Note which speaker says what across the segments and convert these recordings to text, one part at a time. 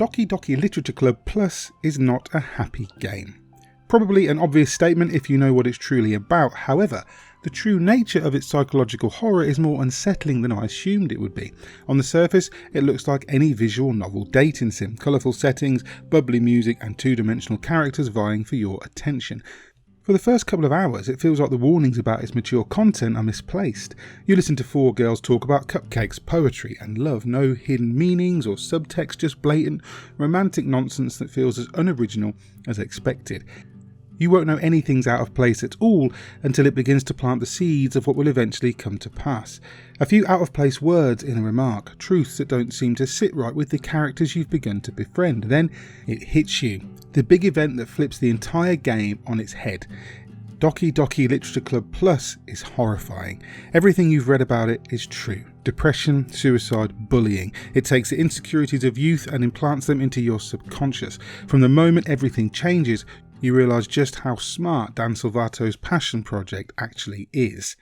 Speaker 1: Doki Doki Literature Club Plus is not a happy game. Probably an obvious statement if you know what it's truly about. However, the true nature of its psychological horror is more unsettling than I assumed it would be. On the surface, it looks like any visual novel dating sim. Colourful settings, bubbly music and two-dimensional characters vying for your attention. For the first couple of hours, it feels like the warnings about its mature content are misplaced. You listen to four girls talk about cupcakes, poetry and love. No hidden meanings or subtext, just blatant, romantic nonsense that feels as unoriginal as expected. You won't know anything's out of place at all until it begins to plant the seeds of what will eventually come to pass. A few out of place words in a remark, truths that don't seem to sit right with the characters you've begun to befriend. Then it hits you. The big event that flips the entire game on its head. Doki Doki Literature Club Plus is horrifying. Everything you've read about it is true. Depression, suicide, bullying. It takes the insecurities of youth and implants them into your subconscious. From the moment everything changes, you realise just how smart Dan Salvato's passion project actually is.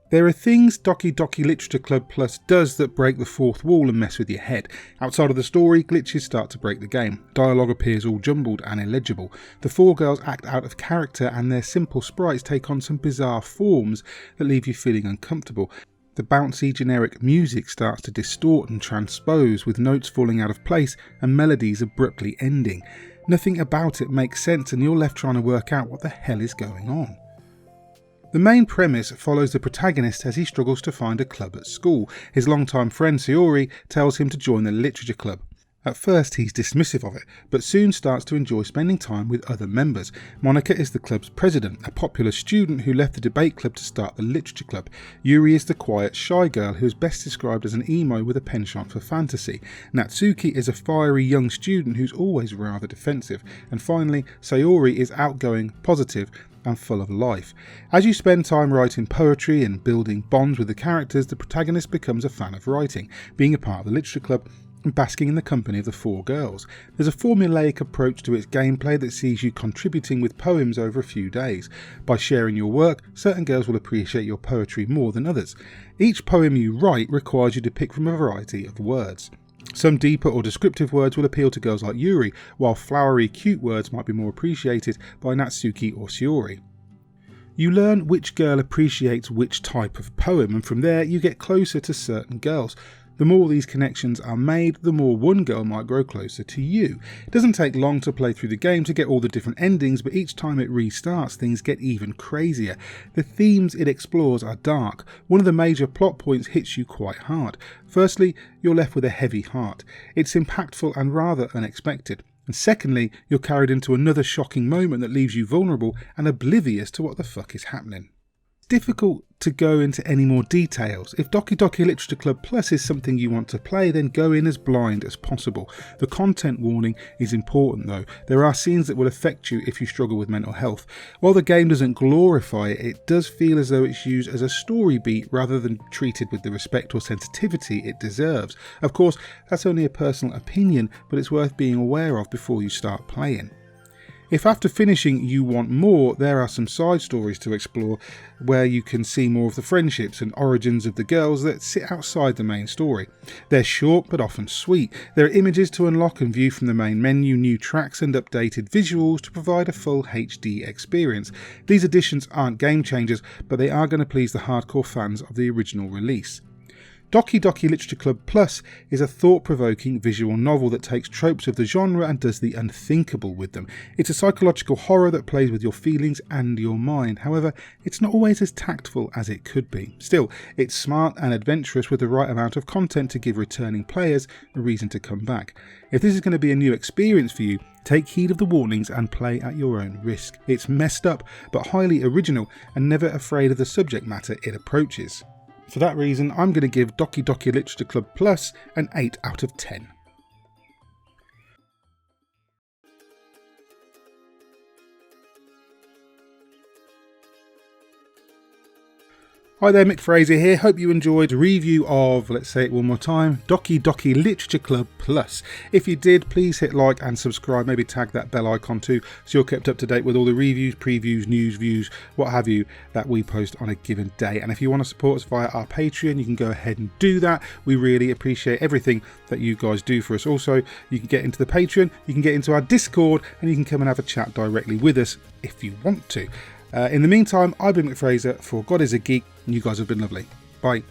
Speaker 1: There are things Doki Doki Literature Club Plus does that break the fourth wall and mess with your head. Outside of the story, glitches start to break the game. Dialogue appears all jumbled and illegible. The four girls act out of character and their simple sprites take on some bizarre forms that leave you feeling uncomfortable. The bouncy generic music starts to distort and transpose, with notes falling out of place and melodies abruptly ending. Nothing about it makes sense and you're left trying to work out what the hell is going on. The main premise follows the protagonist as he struggles to find a club at school. His longtime friend Sayori tells him to join the literature club. At first he's dismissive of it, but soon starts to enjoy spending time with other members. Monica is the club's president, a popular student who left the debate club to start the literature club. Yuri is the quiet, shy girl who is best described as an emo with a penchant for fantasy. Natsuki is a fiery young student who's always rather defensive. And finally, Sayori is outgoing, positive and full of life. As you spend time writing poetry and building bonds with the characters, the protagonist becomes a fan of writing, being a part of the literature club and basking in the company of the four girls. There's a formulaic approach to its gameplay that sees you contributing with poems over a few days. By sharing your work, certain girls will appreciate your poetry more than others. Each poem you write requires you to pick from a variety of words. Some deeper or descriptive words will appeal to girls like Yuri, while flowery, cute words might be more appreciated by Natsuki or Sayori. You learn which girl appreciates which type of poem, and from there you get closer to certain girls. The more these connections are made, the more one girl might grow closer to you. It doesn't take long to play through the game to get all the different endings, but each time it restarts, things get even crazier. The themes it explores are dark. One of the major plot points hits you quite hard. Firstly, you're left with a heavy heart. It's impactful and rather unexpected. And secondly, you're carried into another shocking moment that leaves you vulnerable and oblivious to what the fuck is happening. Difficult to go into any more details. If Doki Doki Literature Club Plus is something you want to play, then go in as blind as possible. The content warning is important though. There are scenes that will affect you if you struggle with mental health. While the game doesn't glorify it, it does feel as though it's used as a story beat rather than treated with the respect or sensitivity it deserves. Of course, that's only a personal opinion, but it's worth being aware of before you start playing. If after finishing you want more, there are some side stories to explore where you can see more of the friendships and origins of the girls that sit outside the main story. They're short but often sweet. There are images to unlock and view from the main menu, new tracks and updated visuals to provide a full HD experience. These additions aren't game changers, but they are going to please the hardcore fans of the original release. Doki Doki Literature Club Plus is a thought-provoking visual novel that takes tropes of the genre and does the unthinkable with them. It's a psychological horror that plays with your feelings and your mind. However, it's not always as tactful as it could be. Still, it's smart and adventurous with the right amount of content to give returning players a reason to come back. If this is going to be a new experience for you, take heed of the warnings and play at your own risk. It's messed up but highly original and never afraid of the subject matter it approaches. For that reason, I'm going to give Doki Doki Literature Club Plus an 8 out of 10. Hi there, Mick Fraser here. Hope you enjoyed a review of, let's say it one more time, Doki Doki Literature Club Plus. If you did, please hit like and subscribe, maybe tag that bell icon too, so you're kept up to date with all the reviews, previews, news, views, what have you, that we post on a given day. And if you want to support us via our Patreon, you can go ahead and do that. We really appreciate everything that you guys do for us. Also, you can get into the Patreon, you can get into our Discord, and you can come and have a chat directly with us if you want to. In the meantime, I've been Mick Fraser for God is a Geek, and you guys have been lovely. Bye.